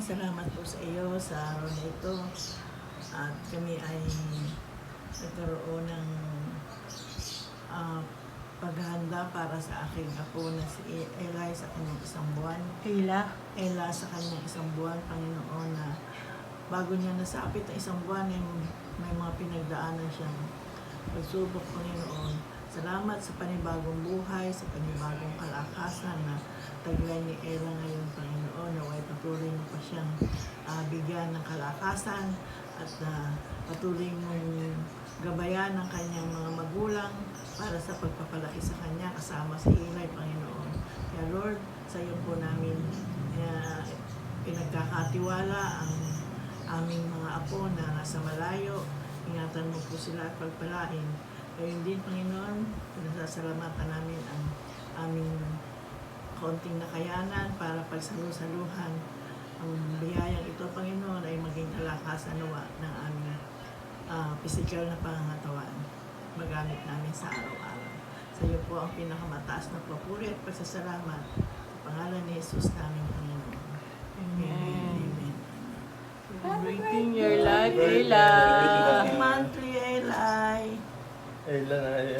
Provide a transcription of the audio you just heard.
Salamat po sa iyo sa araw na ito at kami ay nagkaroon ng paghahanda para sa aking apo na si Eli sa kanyang isang buwan. Ella sa kanyang isang buwan, Panginoon, na bago niya nasapit ang isang buwan ay may mga pinagdaanan siyang pagsubok, Panginoon. Salamat sa panibagong buhay, sa panibagong kalakasan na taglay ni Ella ngayon, Panginoon, na ay patuloy mo pa siyang bigyan ng kalakasan at patuloy mong gabayan ng kanyang mga magulang para sa pagpapalaki sa kanya kasama si Eli, Panginoon. Kaya Lord, sa iyo po namin pinagkakatiwala ang aming mga apo na nasa malayo. Ingatan mo po sila at pagpalain. Ngayon din, Panginoon, pinasasalamatan namin ang aming konting nakayanan para pagsalusaluhan. Ang biyayang ito, Panginoon, ay maging alakasan nawa ng aming physical na pangangatawan. Magamit namin sa araw-araw. Sa iyo po ang pinakamataas na papuri at pagsasalamat. Sa pangalan ni Jesus namin, Panginoon. Amen. Celebrating your life, Eli. Happy monthly, Eli. Ella na